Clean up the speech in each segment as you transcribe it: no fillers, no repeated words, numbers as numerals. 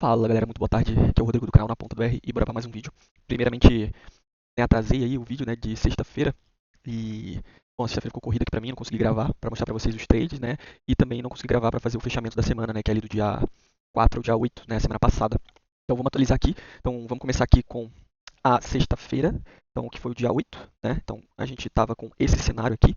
Fala galera, muito boa tarde, aqui é o Rodrigo do canal Na Ponta do R e bora pra mais um vídeo. Primeiramente, atrasei aí o vídeo de sexta-feira e, bom, sexta-feira ficou corrida aqui pra mim, não consegui gravar pra mostrar pra vocês os trades, né, e também não consegui gravar pra fazer o fechamento da semana, né, que é ali do dia 4 ao dia 8, né, semana passada. Então vamos atualizar aqui, então vamos começar aqui com a sexta-feira, então que foi o dia 8, né? Então a gente estava com esse cenário aqui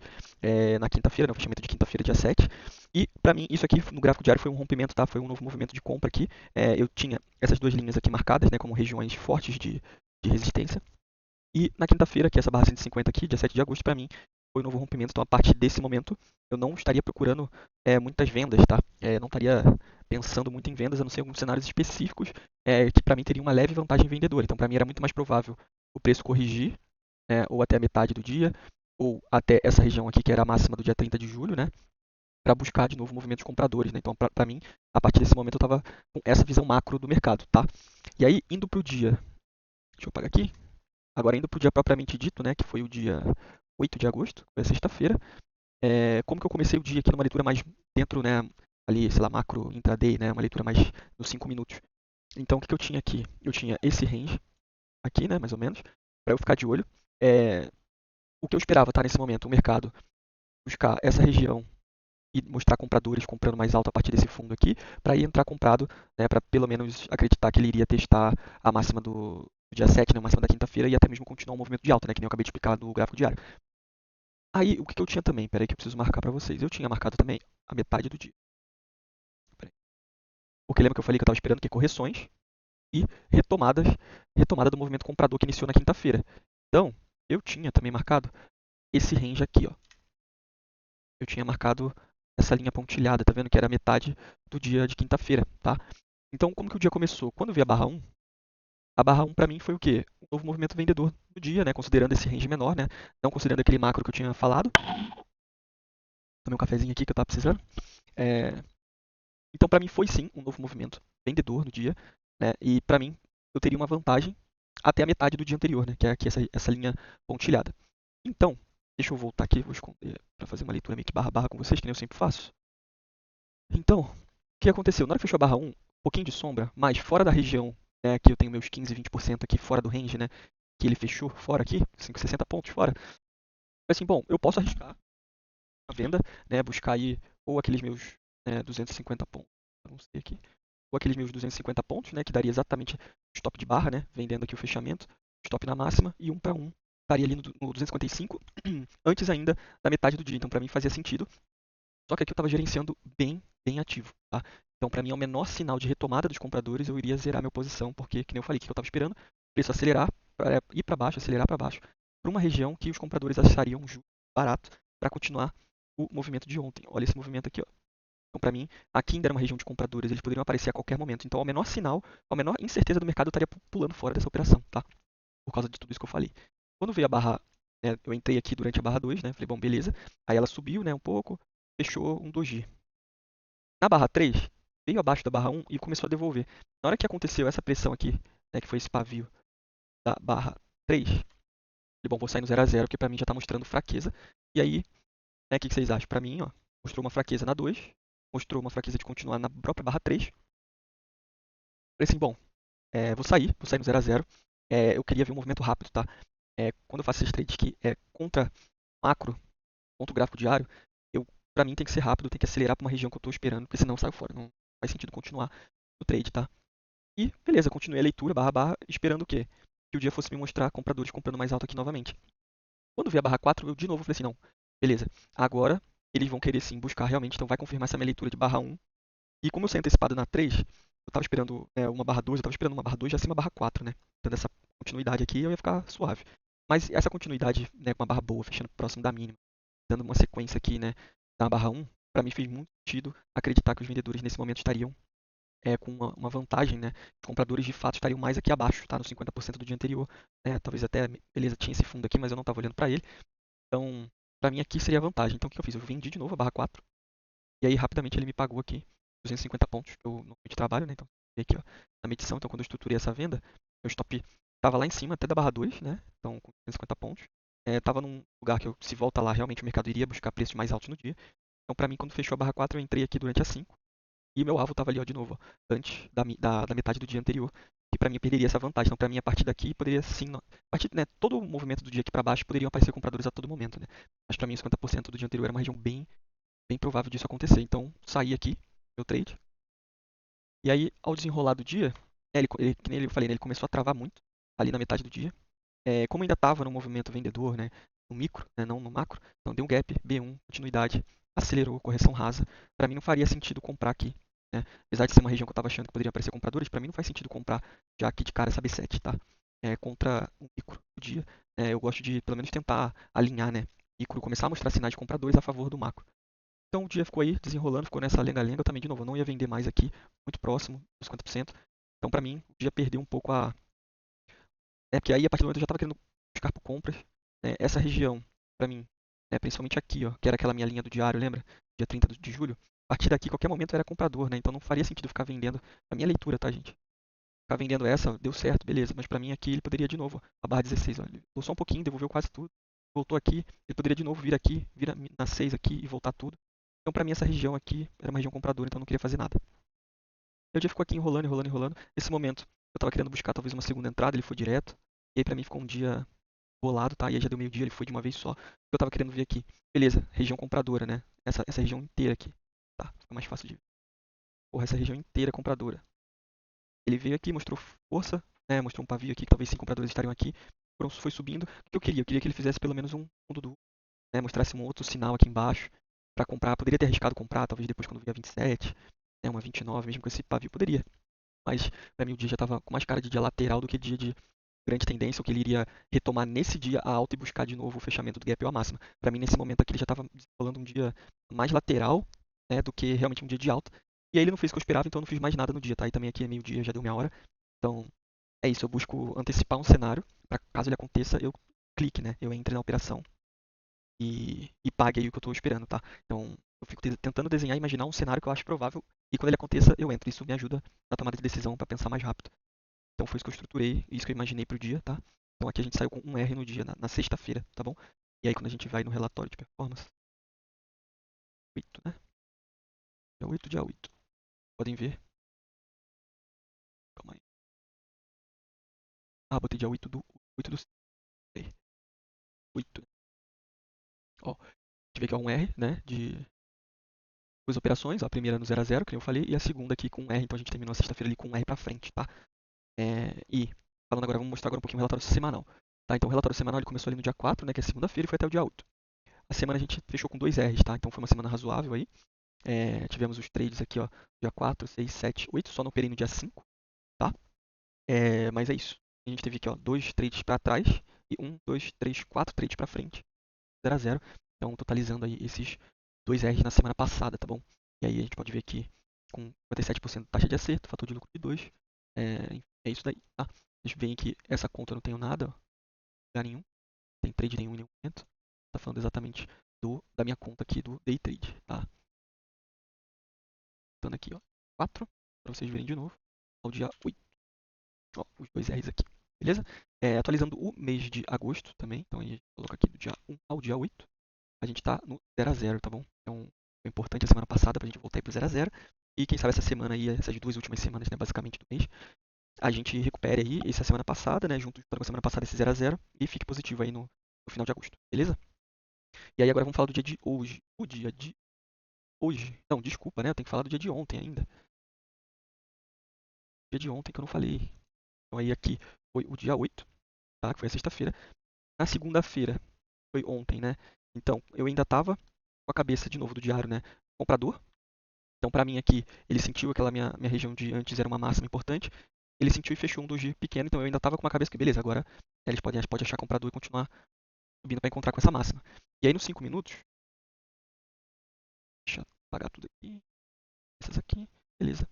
na quinta-feira, no fechamento de quinta-feira, dia 7. E para mim, isso aqui no gráfico diário foi um rompimento, tá? Foi um novo movimento de compra aqui. Eu tinha essas duas linhas aqui marcadas, né, como regiões fortes de resistência. E na quinta-feira, que é essa barra 150 aqui, dia 7 de agosto, para mim foi um novo rompimento. Então a partir desse momento eu não estaria procurando muitas vendas, tá? Não estaria pensando muito em vendas, a não ser em alguns cenários específicos que para mim teria uma leve vantagem vendedora. Então para mim era muito mais provável o preço corrigir, né, ou até a metade do dia, ou até essa região aqui que era a máxima do dia 30 de julho, né? Para buscar de novo movimentos compradores, né? Então para mim, a partir desse momento eu estava com essa visão macro do mercado, tá? E aí indo para o dia, deixa eu apagar aqui. Agora, indo para o dia propriamente dito, né, que foi o dia 8 de agosto, foi a sexta-feira, como que eu comecei o dia aqui numa leitura mais dentro, né, ali, sei lá, macro, intraday, né, uma leitura mais nos 5 minutos. Então, o que, que eu tinha aqui? Eu tinha esse range aqui, né, mais ou menos, para eu ficar de olho. O que eu esperava, tá, nesse momento, o mercado buscar essa região e mostrar compradores comprando mais alto a partir desse fundo aqui, para ir entrar comprado, né, para pelo menos acreditar que ele iria testar a máxima do dia 7, né, a máxima da quinta-feira, e até mesmo continuar um movimento de alta, né, que nem eu acabei de explicar do gráfico diário. Aí, o que, que eu tinha também? Peraí que eu preciso marcar para vocês. Eu tinha marcado também a metade do dia. Peraí. Porque lembra que eu falei que eu estava esperando que correções e retomada do movimento comprador que iniciou na quinta-feira. Então, eu tinha também marcado esse range aqui, ó. Eu tinha marcado essa linha pontilhada, tá vendo? Que era a metade do dia de quinta-feira, tá? Então, como que o dia começou? Quando eu vi a barra 1 para mim foi o quê? Um novo movimento vendedor do dia, né? Considerando esse range menor, né? Não considerando aquele macro que eu tinha falado. Tomei um cafezinho aqui que eu tava precisando. É... Então, para mim, foi sim um novo movimento vendedor no dia, né? E para mim, eu teria uma vantagem até a metade do dia anterior, né? Que é aqui essa linha pontilhada. Então, deixa eu voltar aqui, vou esconder para fazer uma leitura meio que barra barra com vocês, que nem eu sempre faço. Então, o que aconteceu? Na hora que fechou a barra 1, um pouquinho de sombra, mas fora da região, né, que eu tenho meus 15, 20% aqui fora do range, né, que ele fechou fora aqui, 5, 60 pontos fora. Assim, bom, eu posso arriscar a venda, né, buscar aí ou aqueles meus 250 pontos, não sei aqui, ou aqueles meus 250 pontos, né, que daria exatamente stop de barra, né, vendendo aqui o fechamento, stop na máxima e 1 para 1 estaria ali no 255 antes ainda da metade do dia. Então, para mim fazia sentido. Só que aqui eu estava gerenciando bem ativo, tá? Então, para mim, ao menor sinal de retomada dos compradores, eu iria zerar minha posição, porque, que nem eu falei, o que eu estava esperando, o preço acelerar, ir para baixo, acelerar para baixo, para uma região que os compradores achariam barato para continuar o movimento de ontem. Olha esse movimento aqui, ó. Então, para mim, aqui ainda era uma região de compradores, eles poderiam aparecer a qualquer momento. Então, ao menor sinal, ao menor incerteza do mercado, eu estaria pulando fora dessa operação, tá? Por causa de tudo isso que eu falei. Quando veio a barra, né, eu entrei aqui durante a barra 2, né? Falei, bom, beleza. Aí ela subiu, né, um pouco, fechou um doji. Na barra 3, veio abaixo da barra 1 e começou a devolver. Na hora que aconteceu essa pressão aqui, né, que foi esse pavio da barra 3, falei, bom, vou sair no 0 a 0, porque pra mim já tá mostrando fraqueza. E aí, né, o que vocês acham? Pra mim, ó, mostrou uma fraqueza na 2, mostrou uma fraqueza de continuar na própria barra 3. Falei assim, bom, vou sair no 0 a 0. Eu queria ver um movimento rápido, tá? Quando eu faço esses trades que é contra macro, contra o gráfico diário, pra mim tem que ser rápido, tem que acelerar pra uma região que eu tô esperando, porque senão eu saio fora. Não faz sentido continuar no trade, tá? E beleza, continuei a leitura, barra barra, esperando o quê? Que o dia fosse me mostrar compradores comprando mais alto aqui novamente. Quando vi a barra 4, eu de novo falei assim, não, beleza, agora eles vão querer sim buscar realmente, então vai confirmar essa minha leitura de barra 1. E como eu saí antecipado na 3, eu tava esperando uma barra 2, eu tava esperando uma barra 2 já acima da barra 4, né? Dando essa continuidade aqui, eu ia ficar suave. Mas essa continuidade, né, com uma barra boa, fechando próximo da mínima, dando uma sequência aqui, né, da barra 1, para mim fez muito sentido acreditar que os vendedores nesse momento estariam com uma vantagem, né? Os compradores de fato estariam mais aqui abaixo, tá? No 50% do dia anterior, né? Talvez até, beleza, tinha esse fundo aqui, mas eu não estava olhando para ele. Então, para mim aqui seria a vantagem. Então, o que eu fiz? Eu vendi de novo a barra 4, e aí rapidamente ele me pagou aqui 250 pontos, que eu normalmente trabalho, né? Então, aqui, ó, na medição, então quando eu estruturei essa venda, meu stop estava lá em cima, até da barra 2, né? Então, com 250 pontos. Tava num lugar que se volta lá, realmente o mercado iria buscar preços mais altos no dia. Então, para mim, quando fechou a barra 4, eu entrei aqui durante a 5. E meu alvo estava ali, ó, de novo, ó, antes da metade do dia anterior, que para mim eu perderia essa vantagem. Então, para mim, a partir daqui poderia sim, a partir, né, todo o movimento do dia aqui para baixo poderiam aparecer compradores a todo momento, né? Mas para mim, os 50% do dia anterior era uma região bem provável disso acontecer. Então, saí aqui, meu trade. E aí, ao desenrolar do dia, que nem eu falei, né, ele começou a travar muito ali na metade do dia. Como ainda estava no movimento vendedor, né, no micro, né, não no macro, então deu um gap, B1, continuidade, acelerou, correção rasa. Para mim não faria sentido comprar aqui, né? Apesar de ser uma região que eu estava achando que poderia aparecer compradores, para mim não faz sentido comprar já aqui de cara essa B7, tá? Contra o micro do dia. Eu gosto de pelo menos tentar alinhar, né? Micro começar a mostrar sinais de compradores a favor do macro. Então o dia ficou aí desenrolando, ficou nessa lenga-lenga também de novo. Eu não ia vender mais aqui, muito próximo dos 50%. Então para mim o dia perdeu um pouco a porque aí a partir do momento eu já estava querendo buscar por compras. Né? Essa região, para mim, principalmente aqui, ó, que era aquela minha linha do diário, lembra? Dia 30 de julho. A partir daqui, qualquer momento eu era comprador, né? Então não faria sentido ficar vendendo. A minha leitura, tá, gente? Ficar vendendo essa, deu certo, beleza. Mas para mim aqui ele poderia de novo, a barra 16, ó, ele voltou só um pouquinho, devolveu quase tudo. Voltou aqui, ele poderia de novo vir aqui, vir na 6 aqui e voltar tudo. Então para mim essa região aqui era uma região compradora, então eu não queria fazer nada. E o dia ficou aqui enrolando, enrolando, enrolando. Nesse momento eu tava querendo buscar talvez uma segunda entrada, ele foi direto. E aí pra mim ficou um dia bolado, tá? E aí já deu meio-dia, ele foi de uma vez só. Eu tava querendo ver aqui. Beleza, região compradora, né? Essa região inteira aqui. Tá, fica mais fácil de ver. Porra, essa região inteira é compradora. Ele veio aqui, mostrou força, né? Mostrou um pavio aqui, que talvez 5 compradores estariam aqui. Foi subindo. O que eu queria? Eu queria que ele fizesse pelo menos um fundo duplo, né? Mostrasse um outro sinal aqui embaixo pra comprar. Poderia ter arriscado comprar, talvez depois quando via 27, né? Uma 29, mesmo com esse pavio, poderia. Mas pra mim o dia já tava com mais cara de dia lateral do que dia de grande tendência, ou que ele iria retomar nesse dia a alta e buscar de novo o fechamento do gap ou a máxima. Para mim, nesse momento aqui, ele já estava desenrolando um dia mais lateral, né, do que realmente um dia de alta. E aí ele não fez o que eu esperava, então eu não fiz mais nada no dia, tá? E também aqui é meio-dia, já deu meia hora. Então, é isso, eu busco antecipar um cenário, para caso ele aconteça, eu clique, né? Eu entre na operação e pague aí o que eu estou esperando, tá? Então, eu fico tentando desenhar e imaginar um cenário que eu acho provável, e quando ele aconteça, eu entro. Isso me ajuda na tomada de decisão para pensar mais rápido. Então foi isso que eu estruturei, isso que eu imaginei pro dia, tá? Então aqui a gente saiu com um R no dia, na sexta-feira, tá bom? E aí quando a gente vai no relatório de performance, 8, né? Dia 8, dia 8. Podem ver. Calma aí. Ah, botei dia 8 do 6. 8. Ó, a gente vê que é um R, né? De duas operações. A primeira no 0 a 0, que eu falei, e a segunda aqui com um R. Então a gente terminou a sexta-feira ali com um R pra frente, tá? E falando agora, vamos mostrar agora um pouquinho o relatório semanal. Tá? Então o relatório semanal ele começou ali no dia 4, né? Que é segunda-feira, e foi até o dia 8. A semana a gente fechou com 2 R's, tá? Então foi uma semana razoável aí. Tivemos os trades aqui, ó, dia 4, 6, 7, 8, só não operei no dia 5, tá? Mas é isso. A gente teve aqui, ó, 2 trades para trás e 1, 2, 3, 4 trades para frente, 0 a 0. Então, totalizando aí esses 2 R's na semana passada, tá bom? E aí a gente pode ver aqui com 57% de taxa de acerto, fator de lucro de 2. É isso daí, tá? Vocês veem que essa conta eu não tenho nada, ó, lugar nenhum, não tem trade nenhum em nenhum momento. Tá falando exatamente da minha conta aqui do Day Trade, tá? Voltando aqui, ó, 4, para vocês verem de novo, ao dia 8, ó, os dois R's aqui, beleza? Atualizando o mês de agosto também, então a gente coloca aqui do dia 1 ao dia 8, a gente tá no 0 a 0, tá bom? Então, foi importante a semana passada pra gente voltar aí pro 0 a 0, e quem sabe essa semana aí, essas duas últimas semanas, né, basicamente do mês, a gente recupere aí essa semana passada, né, junto com a semana passada esse 0 a 0, e fique positivo aí no final de agosto, beleza? E aí agora vamos falar do dia de hoje, o dia de hoje, não, desculpa, né, eu tenho que falar do dia de ontem ainda, dia de ontem que eu não falei. Então aí aqui foi o dia 8, tá? Que foi a sexta-feira. Na segunda-feira, foi ontem, né? Então, eu ainda tava com a cabeça de novo do diário, né? Comprador. Então, pra mim aqui, ele sentiu aquela minha região de antes era uma máxima importante. Ele sentiu e fechou um doji pequeno, então eu ainda tava com uma cabeça que, beleza, agora eles podem achar comprador e continuar subindo para encontrar com essa máxima. E aí nos 5 minutos, deixa eu apagar tudo aqui, essas aqui, beleza.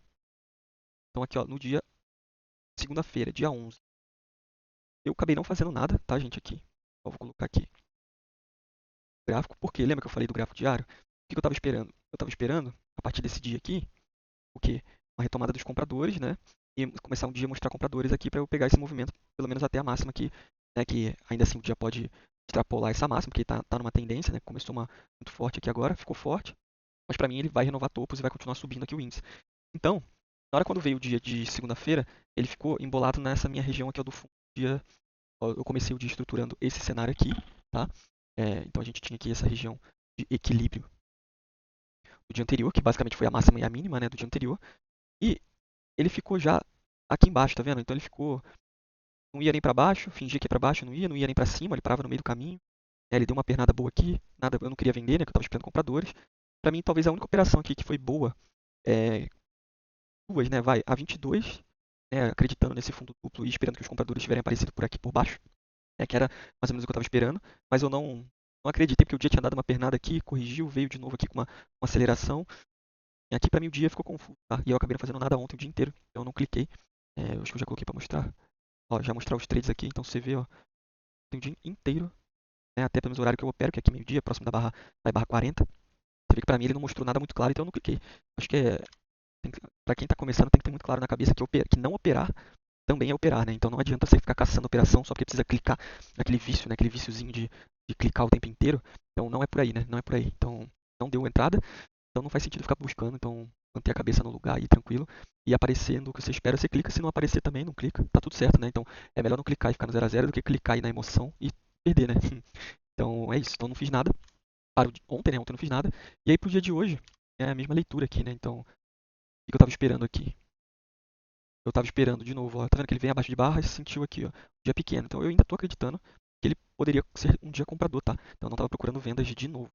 Então aqui, ó, no dia segunda-feira, dia 11, eu acabei não fazendo nada, tá, gente, aqui. Ó, vou colocar aqui gráfico, porque lembra que eu falei do gráfico diário? O que eu estava esperando? Eu estava esperando, a partir desse dia aqui, o quê? Uma retomada dos compradores, né? E começar um dia a mostrar compradores aqui para eu pegar esse movimento, pelo menos até a máxima aqui, né? Que ainda assim o dia pode extrapolar essa máxima, porque tá numa tendência, né? Começou muito forte aqui agora, ficou forte. Mas para mim ele vai renovar topos e vai continuar subindo aqui o índice. Então, na hora quando veio o dia de segunda-feira, ele ficou embolado nessa minha região aqui, ó, do fundo do dia. Ó, eu comecei o dia estruturando esse cenário aqui, tá? Então a gente tinha aqui essa região de equilíbrio do dia anterior, que basicamente foi a máxima e a mínima, né, do dia anterior. E ele ficou já aqui embaixo, tá vendo? Então ele ficou, não ia nem para baixo, fingia que ia para baixo, não ia nem para cima, ele parava no meio do caminho. Ele deu uma pernada boa aqui, nada, eu não queria vender, né, que eu estava esperando compradores. Para mim, talvez a única operação aqui que foi boa, é, duas, né, vai, a 22, né, acreditando nesse fundo duplo e esperando que os compradores tivessem aparecido por aqui por baixo, que era mais ou menos o que eu estava esperando, mas eu não acreditei porque o dia tinha dado uma pernada aqui, corrigiu, veio de novo aqui com uma aceleração. E aqui para mim o dia ficou confuso, tá? E eu acabei não fazendo nada ontem o dia inteiro, então eu não cliquei. Eu acho que eu já coloquei para mostrar. Ó, já mostrar os trades aqui, então você vê, ó, tem o dia inteiro, né, até pelo menos o horário que eu opero, que é aqui meio-dia, próximo da barra 40. Você vê que pra mim ele não mostrou nada muito claro, então eu não cliquei. Acho que pra quem tá começando tem que ter muito claro na cabeça que não operar também é operar, né? Então não adianta você ficar caçando operação só porque precisa clicar naquele vício, né? Aquele viciozinho de clicar o tempo inteiro. Então não é por aí, né? Não é por aí. Então não deu entrada, então não faz sentido ficar buscando. Então manter a cabeça no lugar aí, tranquilo. E aparecendo o que você espera, você clica. Se não aparecer também, não clica. Tá tudo certo, né? Então é melhor não clicar e ficar no 0 a 0 do que clicar aí na emoção e perder, né? Então é isso. Então não fiz nada. Paro de ontem, né? Ontem eu não fiz nada. E aí pro dia de hoje, é a mesma leitura aqui, né? Então, o que eu tava esperando aqui? Eu tava esperando de novo, ó. Tá vendo que ele vem abaixo de barra e se sentiu aqui, ó. Um dia pequeno. Então eu ainda tô acreditando que ele poderia ser um dia comprador, tá? Então eu não tava procurando vendas de novo.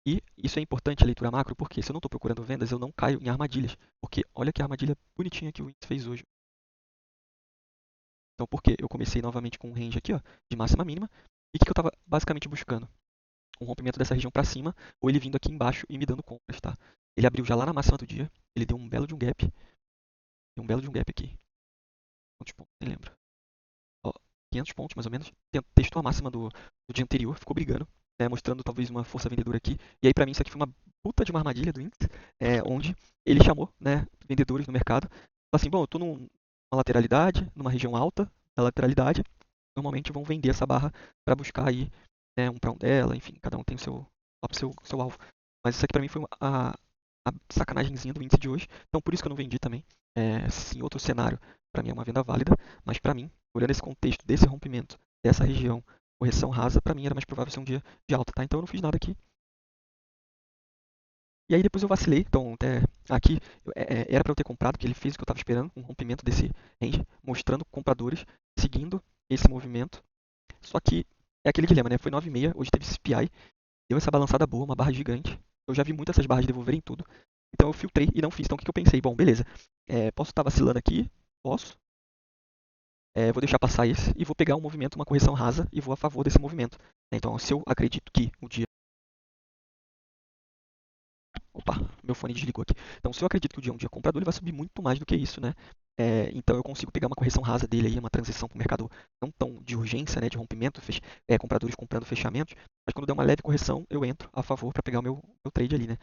E isso é importante, a leitura macro, porque se eu não tô procurando vendas, eu não caio em armadilhas. Porque olha que armadilha bonitinha que o índice fez hoje. Então por quê? Eu comecei novamente com um range aqui, ó, de máxima mínima. E o que eu tava basicamente buscando? Um rompimento dessa região para cima, ou ele vindo aqui embaixo e me dando compras, tá? Ele abriu já lá na máxima do dia, ele deu um belo de um gap, deu um belo de um gap aqui. Quantos pontos? Nem lembro. Ó, 500 pontos mais ou menos. Testou a máxima do dia anterior, ficou brigando, né, mostrando talvez uma força vendedora aqui. E aí para mim isso aqui foi uma puta de uma armadilha do índice, onde ele chamou, né, vendedores no mercado. Falou assim, bom, eu tô numa lateralidade, numa região alta da lateralidade, normalmente vão vender essa barra para buscar aí, né, um para um dela, enfim, cada um tem o seu alvo. Mas isso aqui para mim foi a sacanagemzinha do índice de hoje, então por isso que eu não vendi também. Se em outro cenário, para mim é uma venda válida, mas para mim, olhando esse contexto desse rompimento, dessa região, correção rasa, para mim era mais provável ser um dia de alta, tá? Então eu não fiz nada aqui. E aí depois eu vacilei, então até aqui era para eu ter comprado, porque ele fez o que eu estava esperando, um rompimento desse range, mostrando compradores seguindo esse movimento. Só que é aquele dilema, né? Foi 9,6, hoje teve CPI, deu essa balançada boa, uma barra gigante. Eu já vi muitas essas barras devolverem tudo. Então eu filtrei e não fiz. Então o que eu pensei? Bom, beleza. Posso estar vacilando aqui? Posso. Vou deixar passar esse e vou pegar um movimento, uma correção rasa e vou a favor desse movimento. Então se eu acredito que o dia. Opa, meu fone desligou aqui. Então se eu acredito que o dia é um dia comprador, ele vai subir muito mais do que isso, né? Então eu consigo pegar uma correção rasa dele aí, uma transição para o mercado não tão de urgência, né? De rompimento, compradores comprando fechamentos. Mas quando der uma leve correção, eu entro a favor para pegar o meu trade ali, né?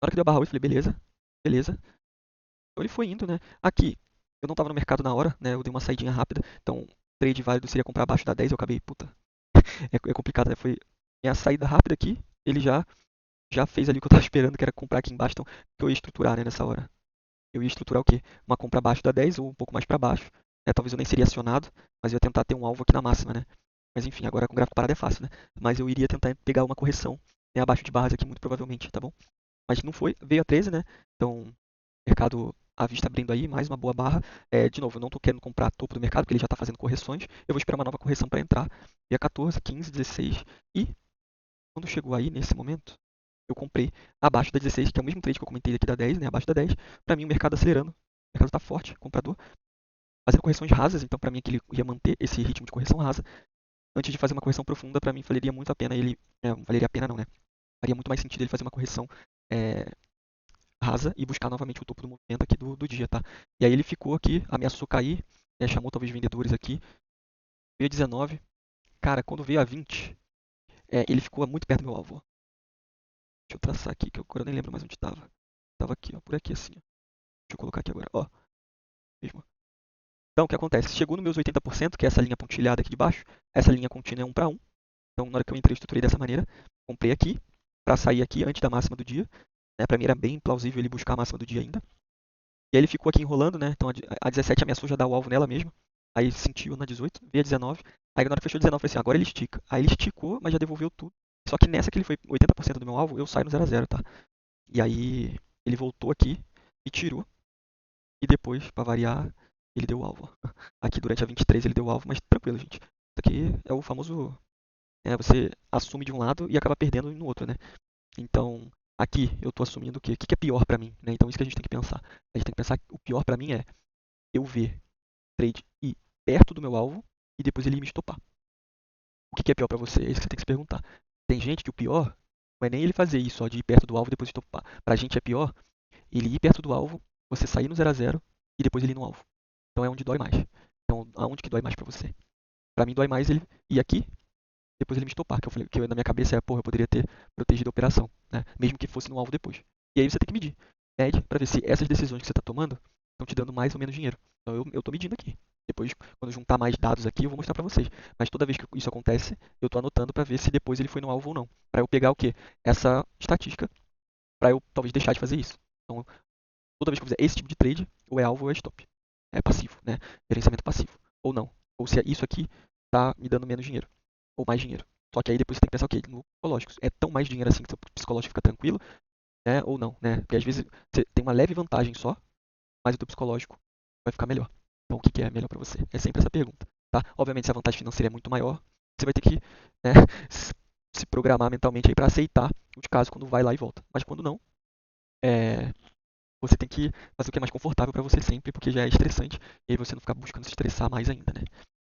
Na hora que deu a barra 8, eu falei, beleza, beleza. Então ele foi indo, né? Aqui, eu não estava no mercado na hora, né? Eu dei uma saidinha rápida. Então, trade válido seria comprar abaixo da 10. Eu acabei, puta, é complicado, né? Foi minha saída rápida aqui. Ele já fez ali o que eu estava esperando, que era comprar aqui embaixo. Então, o que eu ia estruturar, né, nessa hora? Eu ia estruturar o quê? Uma compra abaixo da 10 ou um pouco mais para baixo. Talvez eu nem seria acionado, mas eu ia tentar ter um alvo aqui na máxima, né? Mas enfim, agora com gráfico parado é fácil, né? Mas eu iria tentar pegar uma correção, né, abaixo de barras aqui, muito provavelmente, tá bom? Mas não foi, veio a 13, né? Então, mercado à vista abrindo aí, mais uma boa barra. De novo, eu não estou querendo comprar topo do mercado, porque ele já está fazendo correções. Eu vou esperar uma nova correção para entrar. Dia 14, 15, 16. E quando chegou aí, nesse momento, eu comprei abaixo da 16, que é o mesmo trade que eu comentei aqui da 10, né? Abaixo da 10. Para mim, o mercado acelerando. O mercado está forte, comprador. Fazendo correções rasas, então para mim que ele ia manter esse ritmo de correção rasa. Antes de fazer uma correção profunda, para mim valeria muito a pena ele. Valeria a pena não, né? Faria muito mais sentido ele fazer uma correção é, rasa e buscar novamente o topo do movimento aqui do dia, tá? E aí ele ficou aqui, ameaçou cair, chamou talvez vendedores aqui, veio a 19, cara, quando veio a 20, ele ficou muito perto do meu alvo. Deixa eu traçar aqui, que eu agora nem lembro mais onde estava. Tava aqui, ó, por aqui assim, ó. Deixa eu colocar aqui agora, ó, mesmo. Então, o que acontece? Chegou nos meus 80%, que é essa linha pontilhada aqui de baixo, essa linha contínua é 1 para 1. Então, na hora que eu entrei, eu estruturei dessa maneira, comprei aqui, para sair aqui antes da máxima do dia. Para mim era bem plausível ele buscar a máxima do dia ainda. E aí ele ficou aqui enrolando, né? Então a 17 ameaçou já dar o alvo nela mesmo. Aí sentiu na 18, veio a 19. Aí na hora que fechou 19, eu falei assim, agora ele estica. Aí ele esticou, mas já devolveu tudo. Só que nessa que ele foi 80% do meu alvo, eu saio no 0 a 0, tá? E aí ele voltou aqui e tirou. E depois, pra variar, ele deu o alvo. Aqui durante a 23 ele deu o alvo, mas tranquilo, gente. Isso aqui é o famoso... você assume de um lado e acaba perdendo no outro, né? Então, aqui eu tô assumindo o quê? O que é pior pra mim, né? Então isso que a gente tem que pensar. A gente tem que pensar que o pior pra mim é eu ver trade ir perto do meu alvo e depois ele me estopar. O que é pior pra você? É isso que você tem que se perguntar. Tem gente que o pior não é nem ele fazer isso, ó, de ir perto do alvo e depois estopar. Pra gente é pior ele ir perto do alvo, você sair no 0 a 0 e depois ele ir no alvo. Então é onde dói mais. Então, aonde que dói mais pra você? Pra mim dói mais ele ir aqui, depois ele me estopar, que eu falei que na minha cabeça é, porra, eu poderia ter protegido a operação, né? Mesmo que fosse no alvo depois. E aí você tem que medir. Mede pra ver se essas decisões que você tá tomando estão te dando mais ou menos dinheiro. Então eu tô medindo aqui. Depois, quando eu juntar mais dados aqui, eu vou mostrar pra vocês. Mas toda vez que isso acontece, eu tô anotando pra ver se depois ele foi no alvo ou não. Pra eu pegar o quê? Essa estatística, pra eu talvez deixar de fazer isso. Então, toda vez que eu fizer esse tipo de trade, ou é alvo ou é stop. É passivo, né? Gerenciamento passivo. Ou não. Ou se isso aqui tá me dando menos dinheiro. Ou mais dinheiro. Só que aí depois você tem que pensar o quê? No psicológico. É tão mais dinheiro assim que seu psicológico fica tranquilo, né? Ou não, né? Porque às vezes você tem uma leve vantagem só, mas o teu psicológico vai ficar melhor. Então o que é melhor pra você? É sempre essa pergunta, tá? Obviamente se a vantagem financeira é muito maior, você vai ter que, né, se programar mentalmente aí para aceitar o caso quando vai lá e volta. Mas quando não, é, você tem que fazer o que é mais confortável para você sempre, porque já é estressante, e aí você não ficar buscando se estressar mais ainda, né?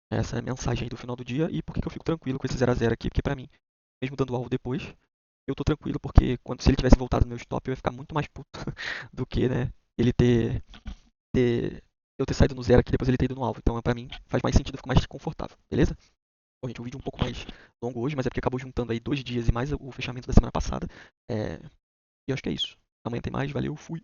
Essa é a mensagem aí do final do dia, e por que eu fico tranquilo com esse 0 a 0 aqui? Porque pra mim, mesmo dando alvo depois, eu tô tranquilo, porque se ele tivesse voltado no meu stop, eu ia ficar muito mais puto do que, né, ele eu ter saído no zero aqui, depois ele ter ido no alvo. Então, pra mim, faz mais sentido, eu fico mais confortável, beleza? Bom, gente, o vídeo é um pouco mais longo hoje, mas é porque acabou juntando aí 2 dias e mais o fechamento da semana passada. E eu acho que é isso. Amanhã tem mais, valeu, fui!